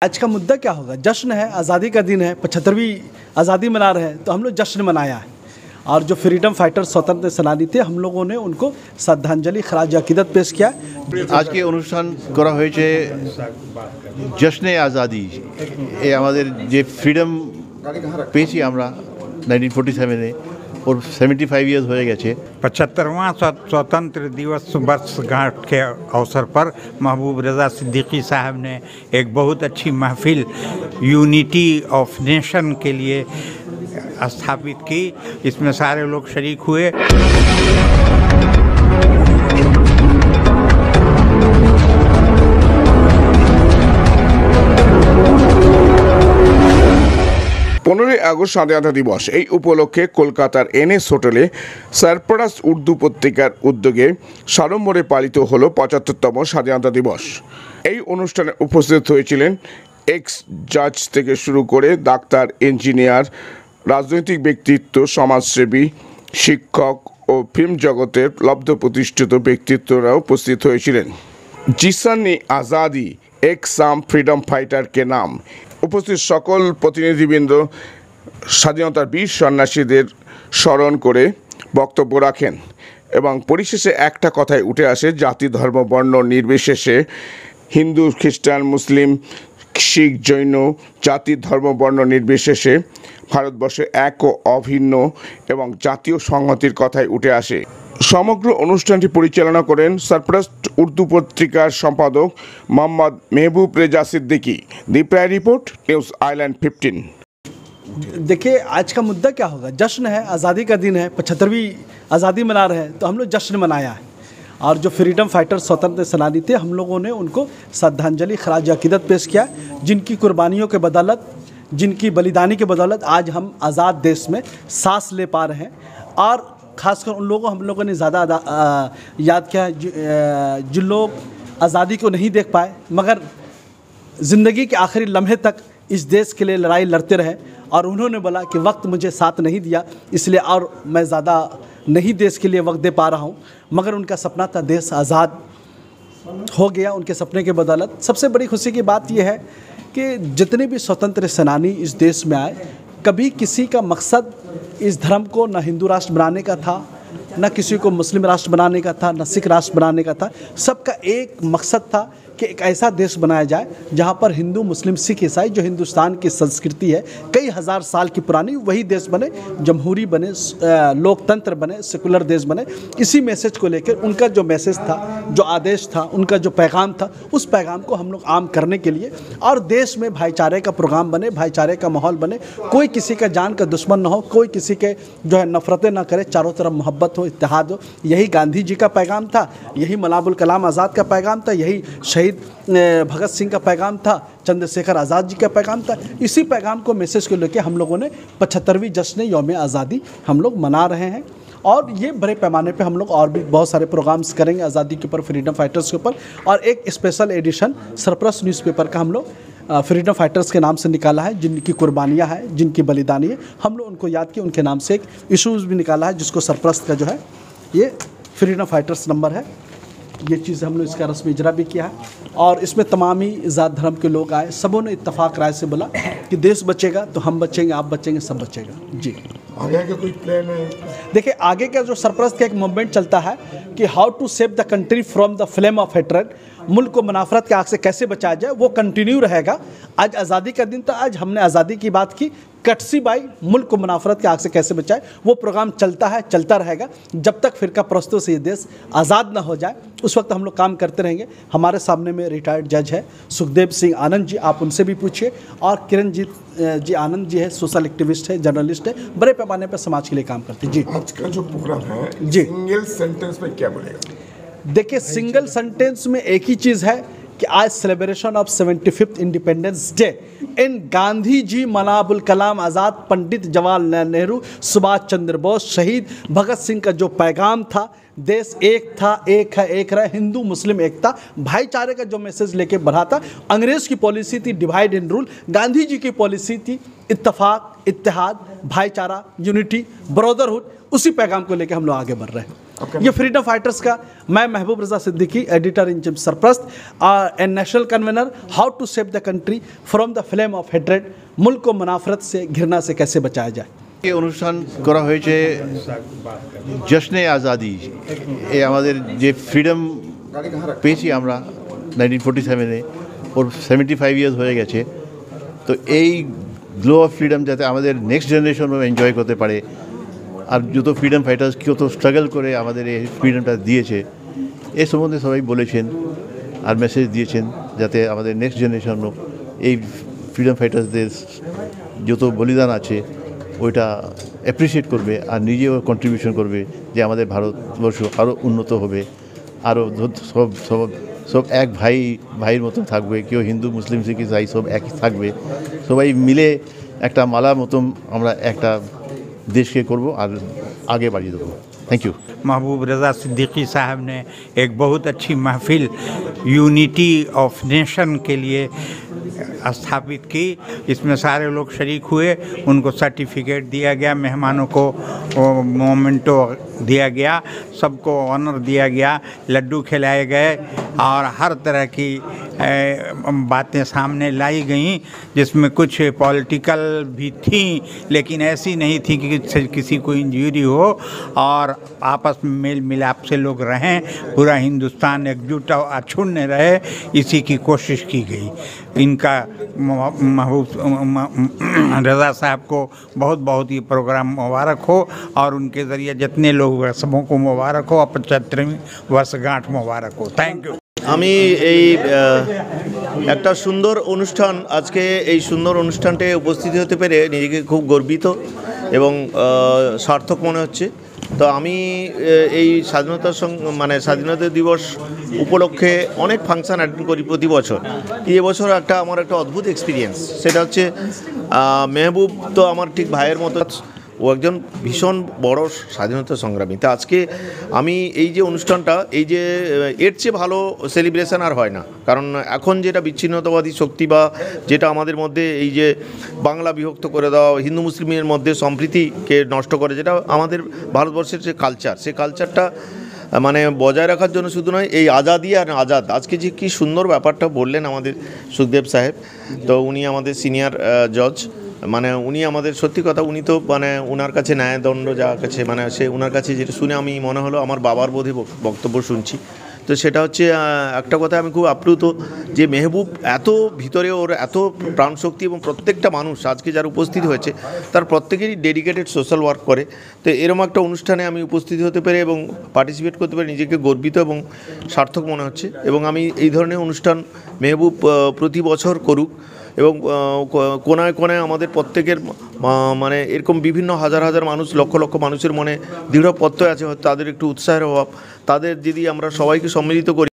आज के অনুষ্ঠান করা হয়েছে জশ্নে আজাদি। এই আমাদের যে ফ্রিডম পেয়েছি আমরা 1947-এ, और 75 ईयर्स हो गए। 75वां स्वतंत्र दिवस वर्षगांठ के अवसर पर महबूब रज़ा सिद्दीकी साहब ने एक बहुत अच्छी महफिल यूनिटी ऑफ नेशन के लिए स्थापित की। इसमें सारे लोग शरीक हुए। পনেরোই আগস্ট স্বাধীনতা দিবস এই উপলক্ষে কলকাতার এনএস হোটেলে সারপ্রাস উর্দু পত্রিকার উদ্যোগে সাড়ম্বরে পালিত হলো ৭৫তম স্বাধীনতা দিবস। এই অনুষ্ঠানে উপস্থিত হয়েছিলেন এক্স জাজ থেকে শুরু করে ডাক্তার, ইঞ্জিনিয়ার, রাজনৈতিক ব্যক্তিত্ব, সমাজসেবী, শিক্ষক ও ফিল্ম জগতের লব্ধ প্রতিষ্ঠিত ব্যক্তিত্বরাও উপস্থিত হয়েছিলেন। জিসানি আজাদি এক সাম ফ্রিডম ফাইটার কে নাম। উপস্থিত সকল প্রতিনিধিবৃন্দ স্বাধীনতার বীর সন্ন্যাসীদের স্মরণ করে বক্তব্য রাখেন এবং পরিশেষে একটা কথাই উঠে আসে, জাতি, ধর্ম, বর্ণ নির্বিশেষে হিন্দু, খ্রিস্টান, মুসলিম, শিখ, জৈন, জাতি, ধর্ম, বর্ণ নির্বিশেষে ভারতবর্ষে এক ও অভিন্ন এবং জাতীয় সংহতির কথাই উঠে আসে। সমগ্র অনুষ্ঠানটি পরিচালনা করেন সারপ্রাস উর্দু পত্রিকার সম্পাদক মোহাম্মদ महबूब रेजा सिद्दीकी। दी प्रायर रिपोर्ट, न्यूज़ आइलैंड 15। देखिए, आज का मुद्दा क्या होगा? जश्न है, आज़ादी का दिन है, 75वीं आज़ादी मना रहे हैं, तो हम लोग जश्न मनाया है। और जो फ्रीडम फाइटर स्वतंत्र सेनानी थे, हम लोगों ने उनको श्रद्धांजलि खराज अकीदत पेश किया। जिनकी कुर्बानियों के बदौलत, जिनकी बलिदानी के बदौलत आज हम आज़ाद देश में सांस ले पा रहे हैं। और ख़ासकर उन लोगों हम लोगों ने ज़्यादा याद किया जो लोग आज़ादी को नहीं देख पाए, मगर ज़िंदगी के आखिरी लम्हे तक इस देश के लिए लड़ाई लड़ते रहे। और उन्होंने बोला कि वक्त मुझे साथ नहीं दिया, इसलिए और मैं ज़्यादा नहीं देश के लिए वक्त दे पा रहा हूँ। मगर उनका सपना था, देश आज़ाद हो गया उनके सपने के बदौलत। सबसे बड़ी खुशी की बात यह है कि जितने भी स्वतंत्र सेनानी इस देश में आए, कभी किसी का मकसद इस धर्म को न हिंदू राष्ट्र बनाने का था, न किसी को मुस्लिम राष्ट्र बनाने का था, न सिख राष्ट्र बनाने का था। सबका एक मकसद था कि एक ऐसा देश बनाया जाए जहाँ पर हिंदू, मुस्लिम, सिख, ईसाई, जो हिंदुस्तान की संस्कृति है कई हज़ार साल की पुरानी, वही देश बने, जमहूरी बने, लोकतंत्र बने, सेकुलर देश बने। इसी मैसेज को लेकर उनका जो मैसेज था, जो आदेश था, उनका जो पैगाम था, उस पैगाम को हम लोग आम करने के लिए और देश में भाईचारे का प्रोग्राम बने, भाईचारे का माहौल बने, कोई किसी का जान का दुश्मन न हो, कोई किसी के जो है नफ़रतें ना करे, चारों तरफ मोहब्बत हो, इत्तेहाद हो। यही गांधी जी का पैगाम था, यही मौलाना अबुल कलाम आज़ाद का पैगाम था, यही शहीद भगत सिंह का पैगाम था, चंद्रशेखर आज़ाद जी का पैगाम था। इसी पैगाम को, मैसेज को लेकर हम लोगों ने 75वीं जश्न यौम आज़ादी हम लोग मना रहे हैं। और ये बड़े पैमाने पे हम लोग और भी बहुत सारे प्रोग्राम्स करेंगे आज़ादी के ऊपर, फ्रीडम फाइटर्स के ऊपर। और एक स्पेशल एडिशन सरप्रास न्यूज़पेपर का हम लोग फ्रीडम फाइटर्स के नाम से निकाला है, जिनकी कुर्बानियाँ हैं, जिनकी बलिदानी है, हम लोग उनको याद किए, उनके नाम से एक इशूज़ भी निकाला है, जिसको सरप्रास का जो है ये फ्रीडम फाइटर्स नंबर है। ये चीज़ हम लोग इसका रस्मी इजरा भी किया है। और इसमें तमाम ही ज़ात धर्म के लोग आए, सबों ने इत्तफाक राय से बोला कि देश बचेगा तो हम बचेंगे, आप बचेंगे, सब बचेगा। जी, आगे का कोई प्लान है? देखिए, आगे का जो सरपरस्त का एक मूवमेंट चलता है कि how to save the country from the flame of hatred, मुल्क को मुनाफरत के आग से कैसे बचाया जाए, वो कंटिन्यू रहेगा। आज आज़ादी का दिन था, आज हमने आज़ादी की बात की, कटसी बाई मुल्क को मुनाफरत के आग से कैसे बचाए, वो प्रोग्राम चलता है, चलता रहेगा जब तक फिरका परस्तों से ये देश आज़ाद ना हो जाए। उस वक्त हम लोग काम करते रहेंगे। हमारे सामने में रिटायर्ड जज है सुखदेव सिंह आनंद जी, आप उनसे भी पूछिए। और किरणजीत जी आनंद जी है, सोशल एक्टिविस्ट है, जर्नलिस्ट है, बड़े पैमाने पर समाज के लिए काम करते हैं। जी, आज का जो प्रोग्राम है जी, सिंगल सेंटेंस में क्या बोलेगा? देखिए, सिंगल सेंटेंस में एक ही चीज़ है कि आज celebration of 75th independence day in Gandhi ji, Maulana Abul Kalam Azad, Pandit Jawaharlal Nehru, Subhash Chandra Bose, शहीद भगत सिंह का जो पैगाम था, देश एक था, एक है, एक रहे, हिंदू मुस्लिम एकता, भाईचारे का जो मैसेज लेके बढ़ा था। अंग्रेज़ की पॉलिसी थी divide and rule, Gandhi ji की पॉलिसी थी इत्तफाक, इत्तेहाद, भाईचारा, यूनिटी, ब्रदरहुड। उसी पैगाम को लेके हम लोग आगे बढ़ रहे हैं। ये फ्रीडम फाइटर्स का मैं Mahboob Raza Siddiqui editor in chief सरप्रस्त and national convener how to save the country from the flame of hatred मुल्क को मुनाफरत से घृणा से कैसे बचाया जाए এই অনুষ্ঠান করা হয়েছে জশ্নে আজাদি এই আমাদের যে ফ্রিডম পেয়েছি আমরা 1947-এ ওর 75 ইয়ার্স হয়ে গেছে তো এই গ্লো অফ ফ্রিডম যাতে আমাদের নেক্সট জেনারেশনও এনজয় করতে পারে আর যত ফ্রিডম ফাইটার্স কত স্ট্রাগল করে আমাদের এই ফ্রিডমটা দিয়েছে এই সম্বন্ধে সবাই বলেছেন আর মেসেজ দিয়েছেন যাতে আমাদের নেক্সট জেনারেশনও এই ফ্রিডম ফাইটার্সদের যত বলিদান আছে ওইটা অ্যাপ্রিসিয়েট করবে আর নিজেও কন্ট্রিবিউশন করবে যে আমাদের ভারতবর্ষ আরও উন্নত হবে আরও সব সব সব এক ভাইয়ের মতন থাকবে কেউ হিন্দু মুসলিম শিখ ইসাই সব একই থাকবে সবাই মিলে একটা মালার মতন আমরা একটা দেশকে করব আর आगे बढ़ी देबो थैंक यू महबूब रज़ा सिद्दीकी साहब ने एक बहुत अच्छी महफिल यूनिटी ऑफ नेशन के लिए स्थापित की। इसमें सारे लोग शरीक हुए, उनको सर्टिफिकेट दिया गया, मेहमानों को मोमेंटो दिया गया, सबको ऑनर दिया गया, लड्डू खिलाए गए और हर तरह की बातें सामने लाई गईं जिसमें कुछ पॉलिटिकल भी थी लेकिन ऐसी नहीं थी कि किसी को इंजरी हो और आपस में मेल मिलाप से लोग रहें, पूरा हिंदुस्तान एकजुट और अछून्य रहे, इसी की कोशिश की गई। इनका महबूब रज़ा साहब को बहुत बहुत ये प्रोग्राम मुबारक हो और उनके ज़रिए जितने लोग सबों को मुबारक हो और 75वीं वर्षगांठ मुबारक हो। Thank you. আমি এই একটা সুন্দর অনুষ্ঠান আজকে এই সুন্দর অনুষ্ঠানটায় উপস্থিত হতে পেরে নিজেকে খুব গর্বিত এবং সার্থক মনে হচ্ছে। তো আমি এই স্বাধীনতা দিবস উপলক্ষে অনেক ফাংশন অ্যাটেন্ড করি প্রতি বছর। এবছর আমার একটা অদ্ভুত এক্সপিরিয়েন্স, সেটা হচ্ছে মেহবুব তো আমার ঠিক ভাইয়ের মতো, ও একজন ভীষণ বড় স্বাধীনতা সংগ্রামী। তা আজকে আমি এই যে অনুষ্ঠানটা এই যে এর চেয়ে ভালো সেলিব্রেশন আর হয় না, কারণ এখন যেটা বিচ্ছিন্নতাবাদী শক্তি বা যেটা আমাদের মধ্যে এই যে বাংলা বিভক্ত করে দেওয়া, হিন্দু মুসলিমের মধ্যে সম্প্রীতিকে নষ্ট করে, যেটা আমাদের ভারতবর্ষের যে কালচার, সেই কালচারটা মানে বজায় রাখার জন্য শুধু নয়, এই আজাদি আর আজাদ, আজকে যে কী সুন্দর ব্যাপারটা বললেন আমাদের সুখদেব সাহেব, তো উনি আমাদের সিনিয়র জজ, মানে উনি আমাদের সত্যি কথা, উনি তো মানে ওনার কাছে ন্যায়দণ্ড যা কাছে মানে সে ওনার কাছে যেটা শুনে আমি মনে হলো আমার বাবার বোধে বক্তব্য শুনছি। তো সেটা হচ্ছে একটা কথা আমি খুব আপ্লুত যে মেহবুব এত ভিতরে ওর এত প্রাণশক্তি এবং প্রত্যেকটা মানুষ আজকে যারা উপস্থিত হয়েছে তার প্রত্যেকেরই ডেডিকেটেড সোশ্যাল ওয়ার্ক করে। তো এরকম একটা অনুষ্ঠানে আমি উপস্থিত হতে পেরে এবং পার্টিসিপেট করতে পেরে নিজেকে গর্বিত এবং সার্থক মনে হচ্ছে এবং আমি এই ধরনের অনুষ্ঠান মেহবুব প্রতি বছর করুক এবং কোনায় কোনায় আমাদের প্রত্যেকের মানে এরকম বিভিন্ন হাজার হাজার মানুষ, লক্ষ লক্ষ মানুষের মনে দৃঢ় প্রত্যয় আছে, হয়তো তাদের একটু উৎসাহের অভাব, তাদের যদি আমরা সবাইকে সম্মিলিত করি